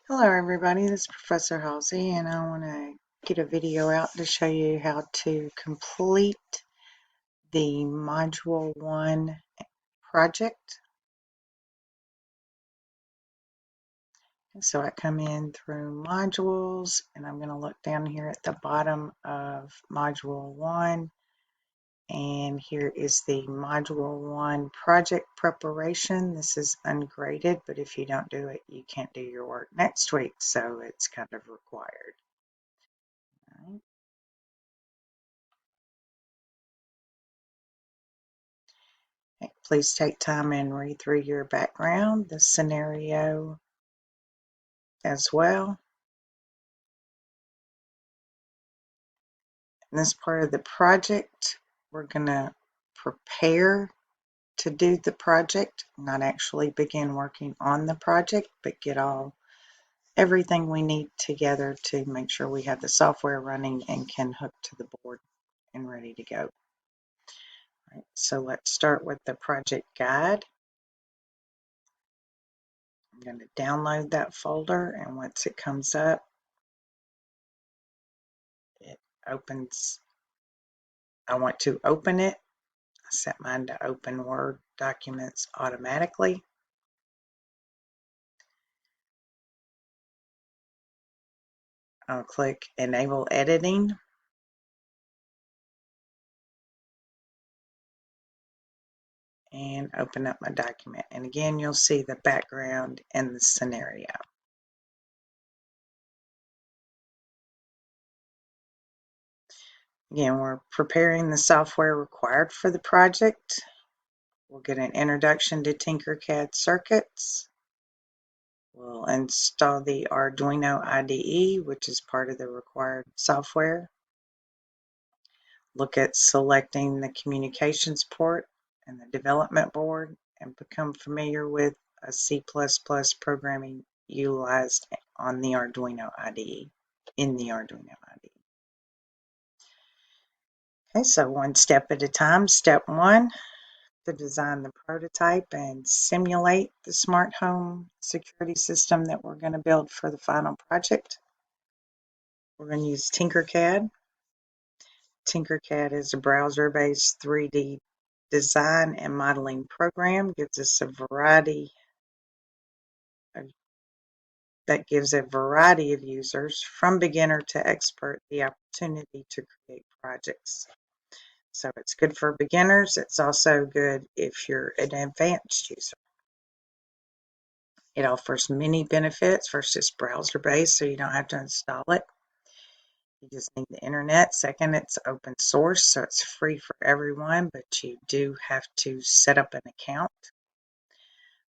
Hello everybody, this is Professor Halsey and I want to get a video out to show you how to complete the Module 1 project. So I come in through Modules and I'm going to look down here at the bottom of Module 1 and here is the Module 1 project preparation. This is ungraded, but if you don't do it, you can't do your work next week, so it's kind of required. All right. Please take time and read through your background, the scenario as well. In this part of the project, we're going to prepare to do the project, not actually begin working on the project, but get everything we need together to make sure we have the software running and can hook to the board and ready to go. All right, so let's start with the project guide. I'm going to download that folder, and once it comes up, it opens. I want to open it. I set mine to open Word documents automatically. I'll click Enable Editing. And open up my document. And again, you'll see the background and the scenario. Again, we're preparing the software required for the project. We'll get an introduction to Tinkercad circuits. We'll install the Arduino IDE, which is part of the required software. Look at selecting the communications port and the development board and become familiar with a C++ programming utilized on the Arduino IDE, in the Arduino IDE. Okay, so one step at a time. Step 1, to design the prototype and simulate the smart home security system that we're going to build for the final project. We're going to use Tinkercad. Tinkercad is a browser-based 3D design and modeling program. Gives us a variety of users, from beginner to expert, the opportunity to create projects. So it's good for beginners. It's also good if you're an advanced user. It offers many benefits. First, it's browser-based, so you don't have to install it. You just need the internet. Second, it's open source, so it's free for everyone, but you do have to set up an account.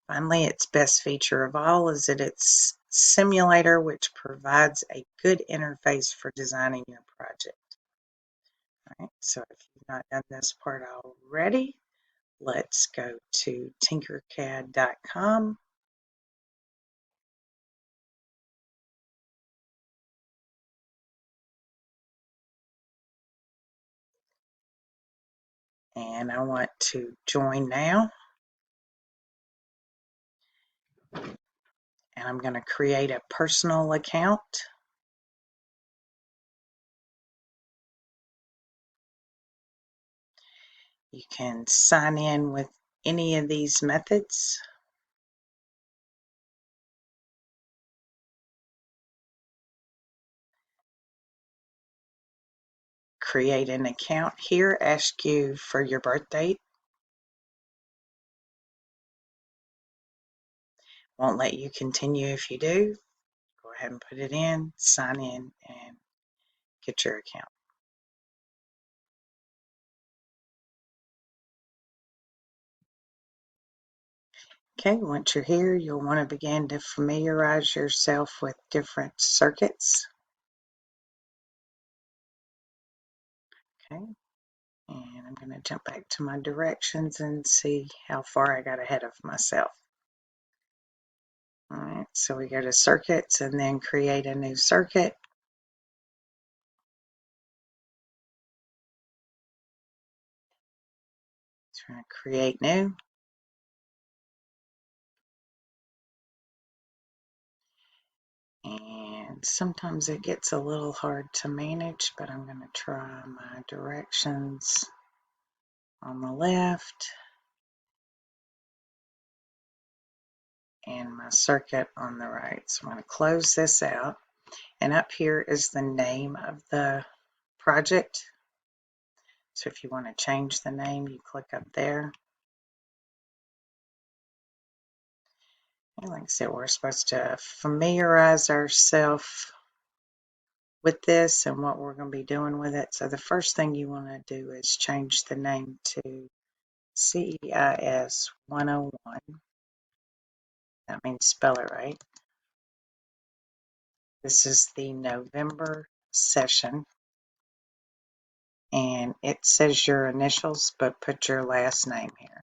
Finally, its best feature of all is that it's simulator, which provides a good interface for designing your project. All right, so if you've not done this part already, let's go to tinkercad.com. And I want to join now. And I'm going to create a personal account. You can sign in with any of these methods. Create an account here, ask you for your birth date. Won't let you continue if you do. Go ahead and put it in, sign in, and get your account. Okay, once you're here, you'll want to begin to familiarize yourself with different circuits. Okay, and I'm going to jump back to my directions and see how far I got ahead of myself. All right, so we go to circuits and then create a new circuit. Try to create new. And sometimes it gets a little hard to manage, but I'm going to try my directions on the left and my circuit on the right. So I'm going to close this out. And up here is the name of the project. So if you want to change the name, you click up there. And like I said, we're supposed to familiarize ourselves with this and what we're going to be doing with it. So the first thing you want to do is change the name to CEIS101. That means spell it right. This is the November session. And it says your initials, but put your last name here.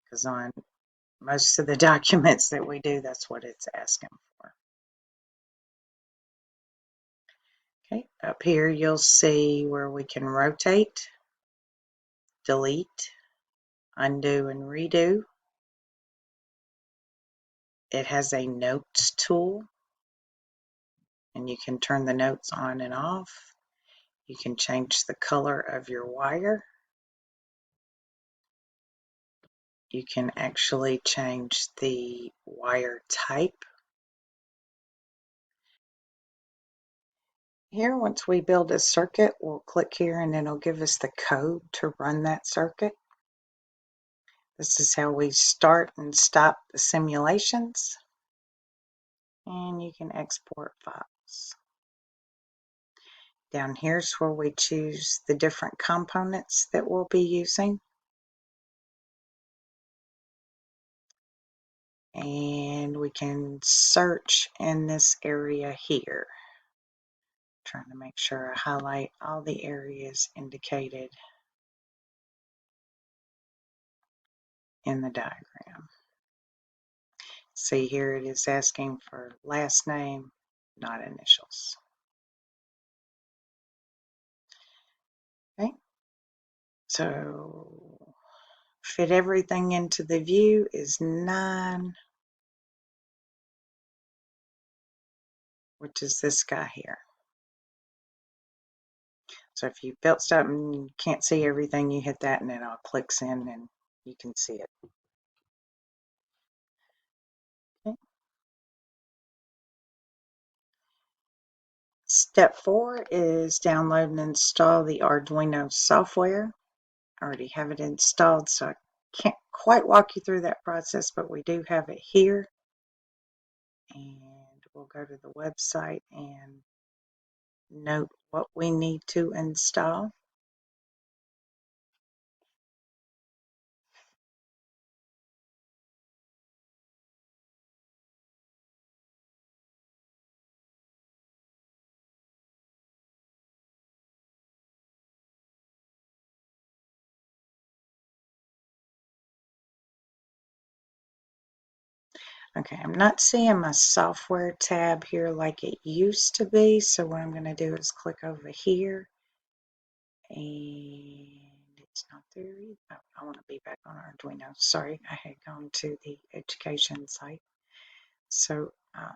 Because on most of the documents that we do, that's what it's asking for. Okay, up here you'll see where we can rotate, delete, undo, and redo. It has a notes tool, and you can turn the notes on and off. You can change the color of your wire. You can actually change the wire type. Here, once we build a circuit, we'll click here and it'll give us the code to run that circuit. This is how we start and stop the simulations. And you can export files. Down here's where we choose the different components that we'll be using. And we can search in this area here. Trying to make sure I highlight all the areas indicated in the diagram. See here it is asking for last name, not initials. Okay, so fit everything into the view is 9, which is this guy here. So if you built something and you can't see everything, you hit that and it all clicks in and you can see it. Okay. Step 4 is download and install the Arduino software. I already have it installed, so I can't quite walk you through that process, but we do have it here. And we'll go to the website and note what we need to install. Okay, I'm not seeing my software tab here like it used to be, so what I'm going to do is click over here, and it's not there either. Oh, I want to be back on Arduino. Sorry, I had gone to the education site. So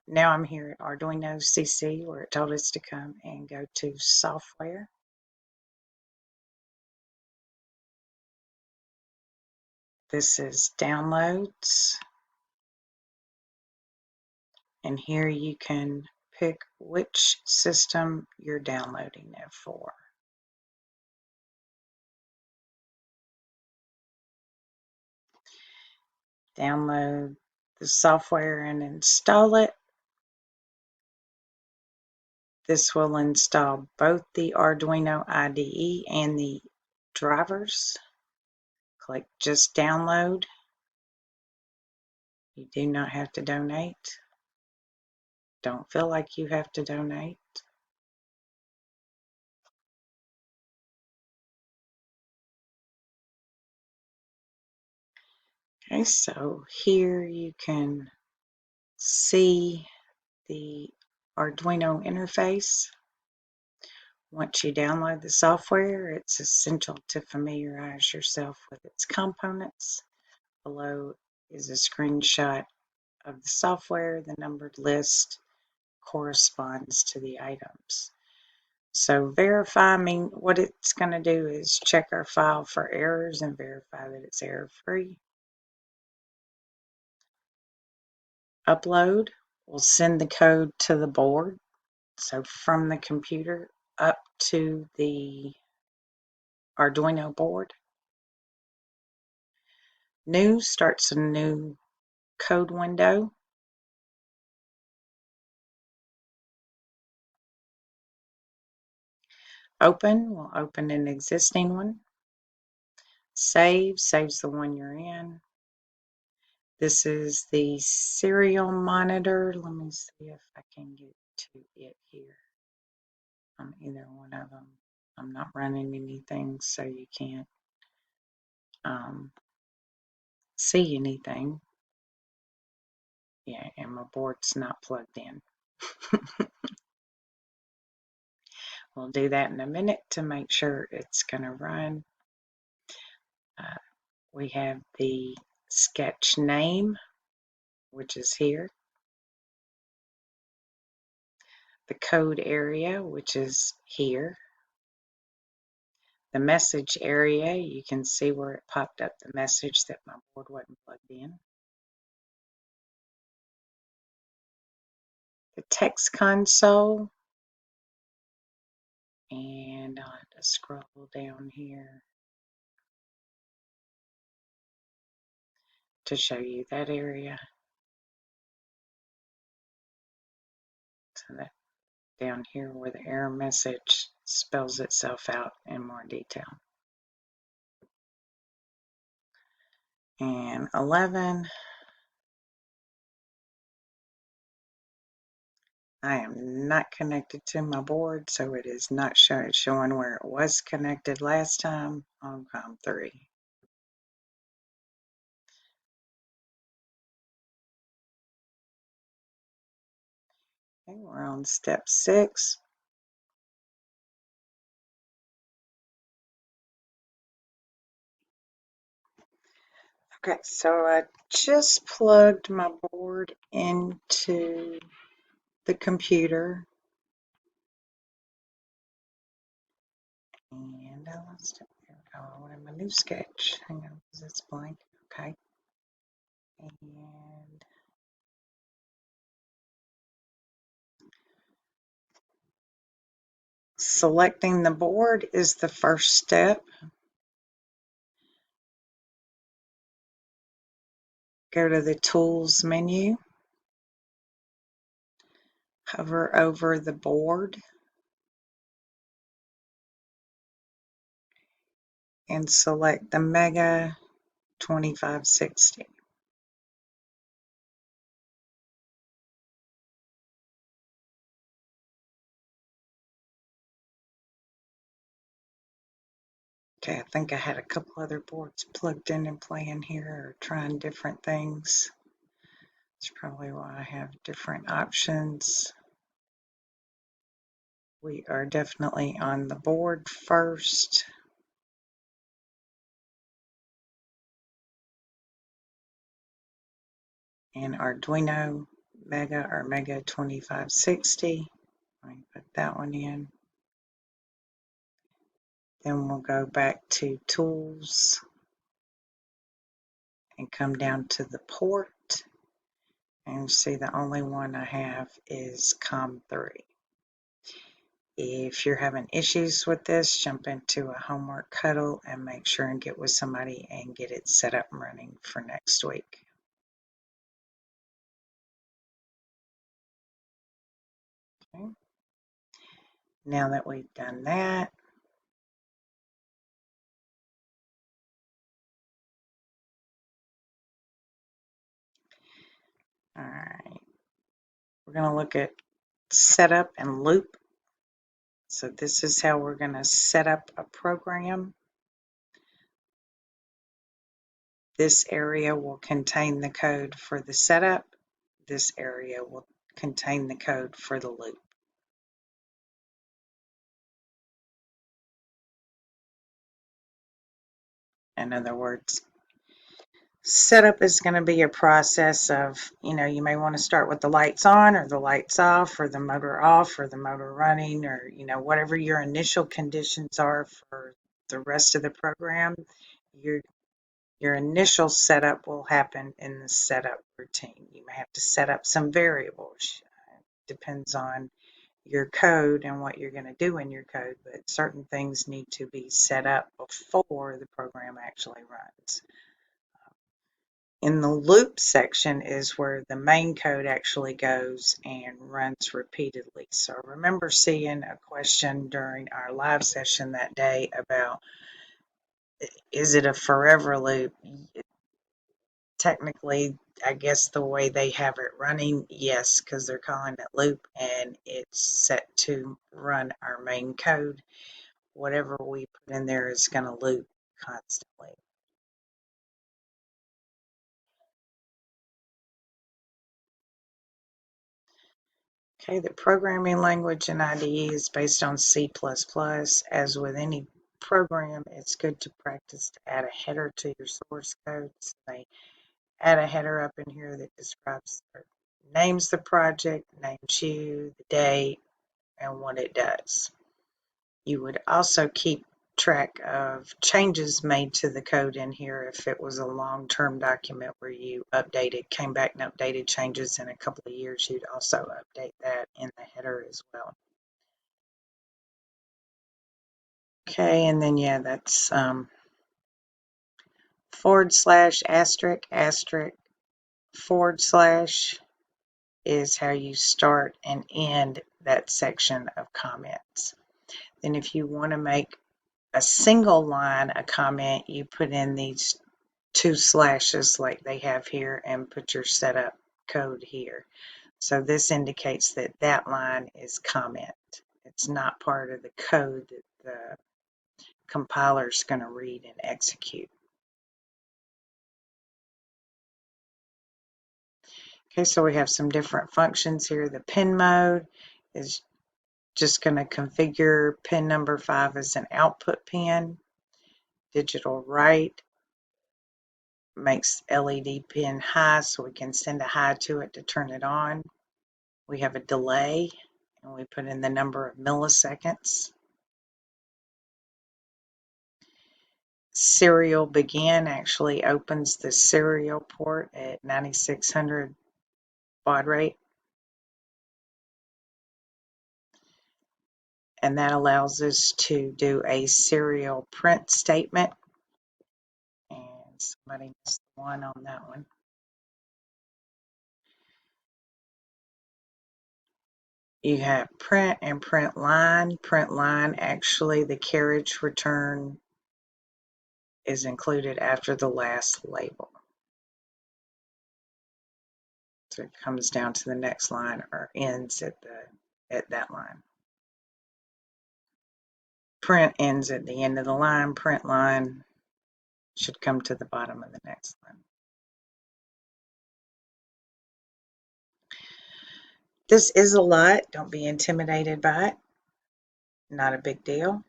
now I'm here at Arduino CC, where it told us to come and go to software. This is downloads. And here you can pick which system you're downloading it for. Download the software and install it. This will install both the Arduino IDE and the drivers. Click just download. You do not have to donate. Don't feel like you have to donate. Okay, so here you can see the Arduino interface. Once you download the software, it's essential to familiarize yourself with its components. Below is a screenshot of the software, the numbered list corresponds to the items. So verify, what it's going to do is check our file for errors and verify that it's error-free. Upload will send the code to the board, so from the computer up to the Arduino board. New starts a new code window. Open will open an existing one. Save saves the one you're in. This is the serial monitor. Let me see if I can get to it here on either one of them. I'm not running anything, so you can't see anything. Yeah, and my board's not plugged in. We'll do that in a minute to make sure it's going to run. We have the sketch name, which is here. The code area, which is here. The message area, you can see where it popped up the message that my board wasn't plugged in. The text console, and I'll have to scroll down here to show you that area. So that down here where the error message spells itself out in more detail. And 11, I am not connected to my board, so it is not showing where it was connected last time on COM3. Okay, we're on step 6. Okay, so I just plugged my board into the computer. And I want my new sketch. Hang on, because it's blank. Okay. And selecting the board is the first step. Go to the Tools menu. Hover over the board and select the Mega 2560. Okay, I think I had a couple other boards plugged in and playing here or trying different things. That's probably why I have different options. We are definitely on the board first. And Arduino Mega or Mega 2560. Let me put that one in. Then we'll go back to Tools and come down to the port. And see the only one I have is COM3. If you're having issues with this, jump into a homework huddle and make sure and get with somebody and get it set up and running for next week. Okay. Now that we've done that, all right, we're going to look at setup and loop. So this is how we're going to set up a program. This area will contain the code for the setup. This area will contain the code for the loop. In other words, Setup is going to be a process of, you may want to start with the lights on or the lights off or the motor off or the motor running or, whatever your initial conditions are for the rest of the program. Your your initial setup will happen in the setup routine. You may have to set up some variables. Depends on your code and what you're going to do in your code, but certain things need to be set up before the program actually runs. In the loop section is where the main code actually goes and runs repeatedly. So I remember seeing a question during our live session that day about, is it a forever loop? Technically, I guess the way they have it running, yes, because they're calling it loop and it's set to run our main code. Whatever we put in there is going to loop constantly. Okay, the programming language in IDE is based on C++. As with any program, it's good to practice to add a header to your source code. So they add a header up in here that describes or names the project, names you, the date, and what it does. You would also keep track of changes made to the code in here. If it was a long-term document where you came back and updated changes in a couple of years, you'd also update that in the header as well. Okay, and then that's / asterisk / is how you start and end that section of comments. Then if you want to make a single line a comment, you put in these 2 slashes like they have here and put your setup code here. So this indicates that that line is comment. It's not part of the code that the compiler is going to read and execute. Okay, so we have some different functions here. The pin mode is just going to configure pin number 5 as an output pin. Digital write makes LED pin high so we can send a high to it to turn it on. We have a delay and we put in the number of milliseconds. Serial begin actually opens the serial port at 9600 baud rate. And that allows us to do a serial print statement. And somebody missed one on that one. You have print and print line. Print line, actually, the carriage return is included after the last label. So it comes down to the next line or ends at that line. Print ends at the end of the line. Print line should come to the bottom of the next line. This is a lot. Don't be intimidated by it. Not a big deal.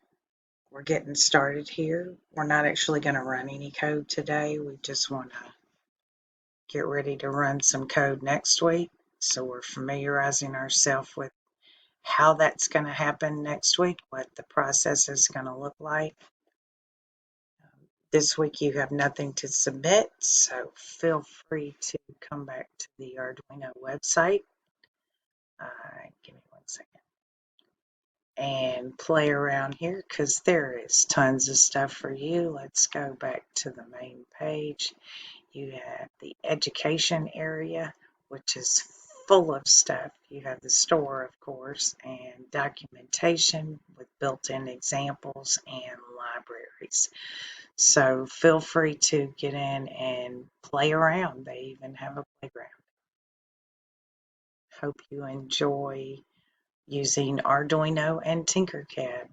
We're getting started here. We're not actually going to run any code today. We just want to get ready to run some code next week. So we're familiarizing ourselves with how that's going to happen next week, what the process is going to look like. This week you have nothing to submit, so feel free to come back to the Arduino website. Give me 1 second. And play around here because there is tons of stuff for you. Let's go back to the main page. You have the education area, which is full of stuff. You have the store, of course, and documentation with built-in examples and libraries. So feel free to get in and play around. They even have a playground. Hope you enjoy using Arduino and Tinkercad.